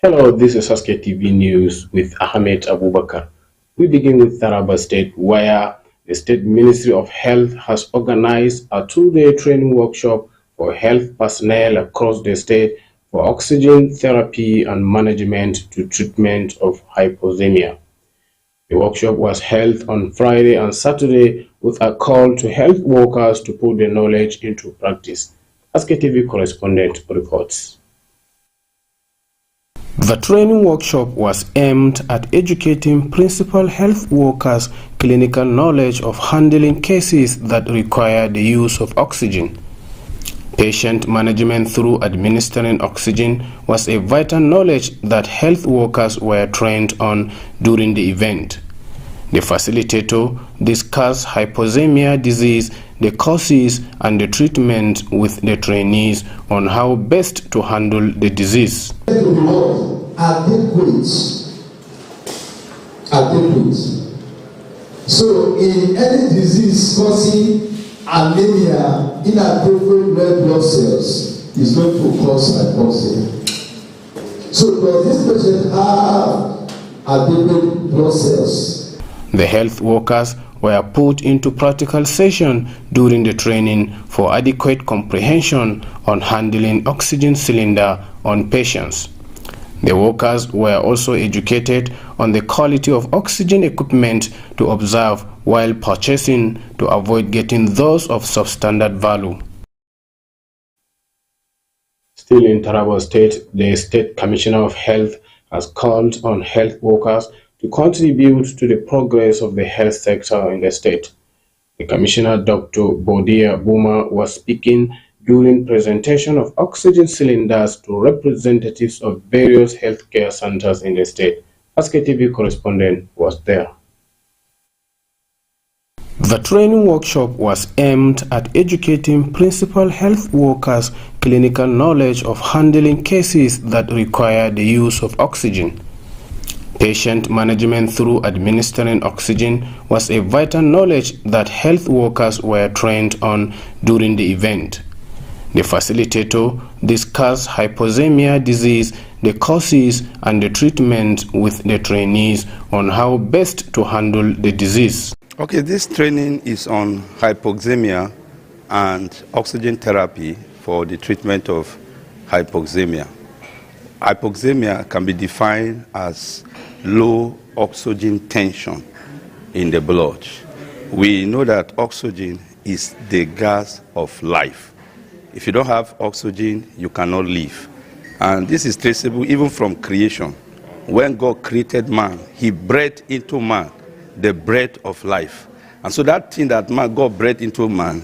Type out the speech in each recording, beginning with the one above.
Hello, this is Haske TV News with Ahmed Abubakar. We begin with Taraba State, where the State Ministry of Health has organized a two-day training workshop for health personnel across the state for oxygen therapy and management to treatment of hypoxemia. The workshop was held on Friday and Saturday with a call to health workers to put their knowledge into practice. Haske TV correspondent reports. The training workshop was aimed at educating principal health workers clinical knowledge of handling cases that require the use of oxygen. Patient management through administering oxygen was a vital knowledge that health workers were trained on during the event. The facilitator discussed hypoxemia disease, the causes, and the treatment with the trainees on how best to handle the disease. Adequate. So in any disease causing anemia, inappropriate red blood cells is going to cause hypoxia. So does this patient have adequate blood cells? The health workers were put into practical session during the training for adequate comprehension on handling oxygen cylinder on patients. The workers were also educated on the quality of oxygen equipment to observe while purchasing to avoid getting those of substandard value. Still in Taraba State, the State Commissioner of Health has called on health workers to contribute to the progress of the health sector in the state. The Commissioner, Dr. Bodia Buma, was speaking during presentation of oxygen cylinders to representatives of various healthcare centers in the state. Haske TV correspondent was there. The training workshop was aimed at educating principal health workers clinical knowledge of handling cases that require the use of oxygen. Patient management through administering oxygen was a vital knowledge that health workers were trained on during the event. The facilitator discussed hypoxemia disease, the causes, and the treatment with the trainees on how best to handle the disease. Okay, this training is on hypoxemia and oxygen therapy for the treatment of hypoxemia. Hypoxemia can be defined as low oxygen tension in the blood. We know that oxygen is the gas of life. If you don't have oxygen, you cannot live. And this is traceable even from creation. When God created man, he breathed into man the breath of life. And so that thing that God breathed into man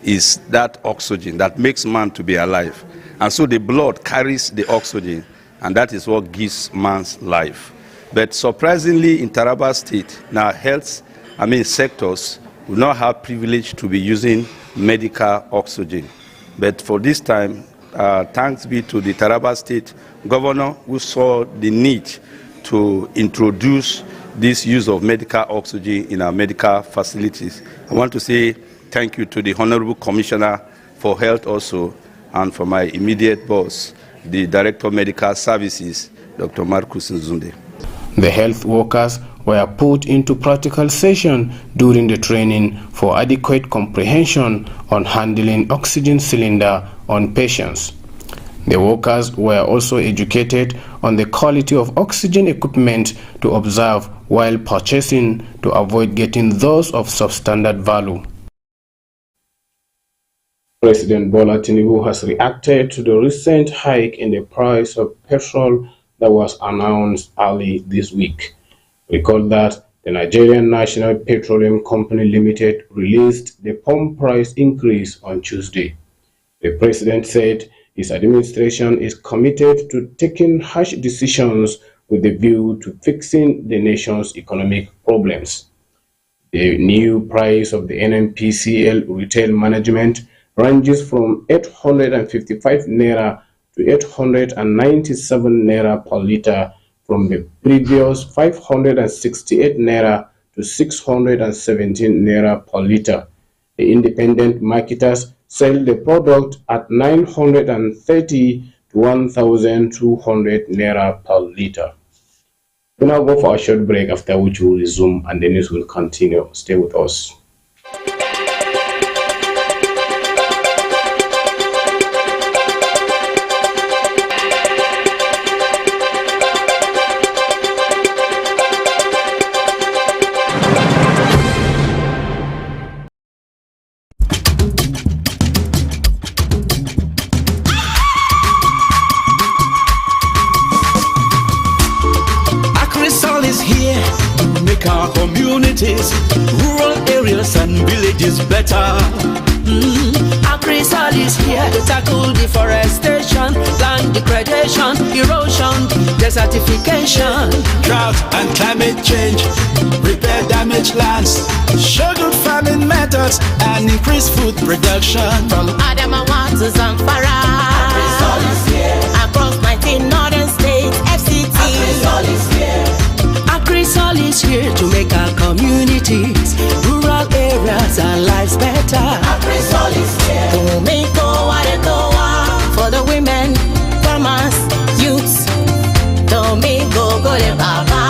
is that oxygen that makes man to be alive. And so the blood carries the oxygen, and that is what gives man's life. But surprisingly, in Taraba State, now sectors will not have privilege to be using medical oxygen. But for this time, thanks be to the Taraba State governor who saw the need to introduce this use of medical oxygen in our medical facilities. I want to say thank you to the Honorable Commissioner for Health also, and for my immediate boss, the Director of Medical Services, Dr. Marcus Nzunde. The health workers were put into practical session during the training for adequate comprehension on handling oxygen cylinder on patients. The workers were also educated on the quality of oxygen equipment to observe while purchasing to avoid getting those of substandard value. President Bola Tinubu has reacted to the recent hike in the price of petrol that was announced early this week. Recall that the Nigerian National Petroleum Company Limited released the pump price increase on Tuesday. The president said his administration is committed to taking harsh decisions with a view to fixing the nation's economic problems. The new price of the NNPCL retail management ranges from 855 naira to 897 naira per litre, from the previous 568 naira to 617 naira per litre. The independent marketers sell the product at 930 to 1,200 naira per liter. We'll now go for a short break, after which we'll resume and the news will continue. Stay with us. Our communities, rural areas and villages better. Agrisol is here to tackle deforestation, land degradation, erosion, desertification, drought and climate change, repair damaged lands, show good farming methods and increase food production. From Adamawa to Zamfara, Agrisol is here. Across 19 northern states, FCT, Agrisol is here. Agrisol is here to make our communities, rural areas and lives better. Agrisol is here to make for the women, farmers, youths. To make go de baba.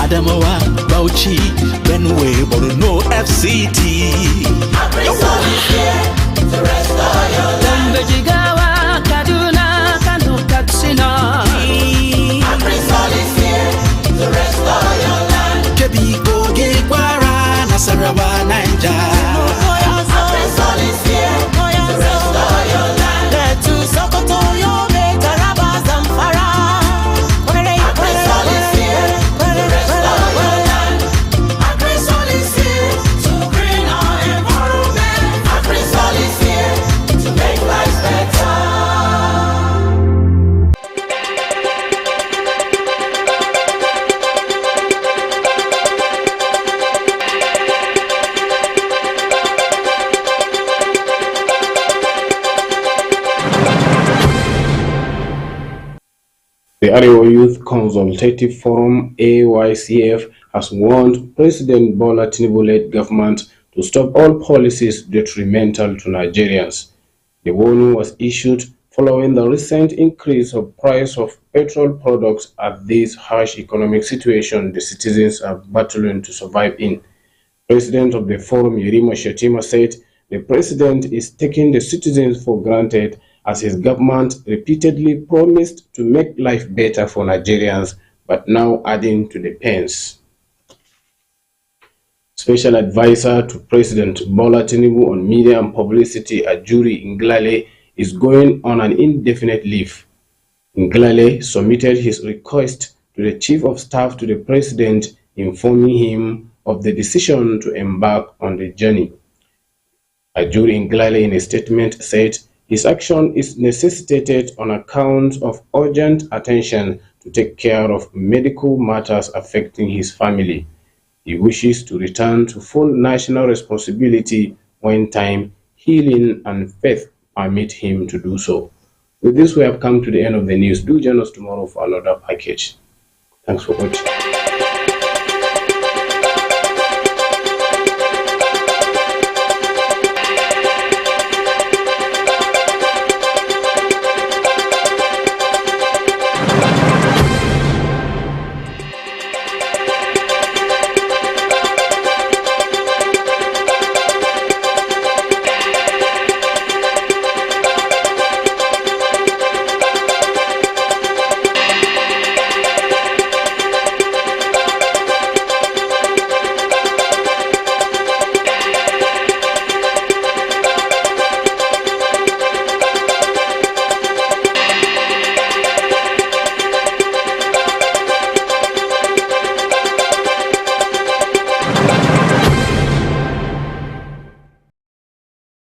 Adamawa, Bauchi, Benue, Borno, FCT. Agrisol is here to restore your land. Jigawa, Kaduna, Kano, Katsina. Agrisol is here to restore your land. Kebi, Kogi, Kwara, Nasarawa, Niger. Agrisol is here to restore your land. Let to Sokoto, Yobe, Taraba, Zamfara. Agrisol is here to restore your land. Agrisol is here to green our environment. Agrisol is here to make life better. The Arewa Youth Consultative Forum (AYCF) has warned President Bola Tinubu-led government to stop all policies detrimental to Nigerians. The warning was issued following the recent increase of price of petrol products at this harsh economic situation the citizens are battling to survive in. President of the forum, Yerima Shetima, said the president is taking the citizens for granted as his government repeatedly promised to make life better for Nigerians, but now adding to the pains. Special Advisor to President Bola Tinubu on Media and Publicity, Ajuri Nglale, is going on an indefinite leave. Nglale submitted his request to the Chief of Staff to the President, informing him of the decision to embark on the journey. Ajuri Nglale, in a statement, said his action is necessitated on account of urgent attention to take care of medical matters affecting his family. He wishes to return to full national responsibility when time, healing, and faith permit him to do so. With this, we have come to the end of the news. Do join us tomorrow for another package. Thanks for watching.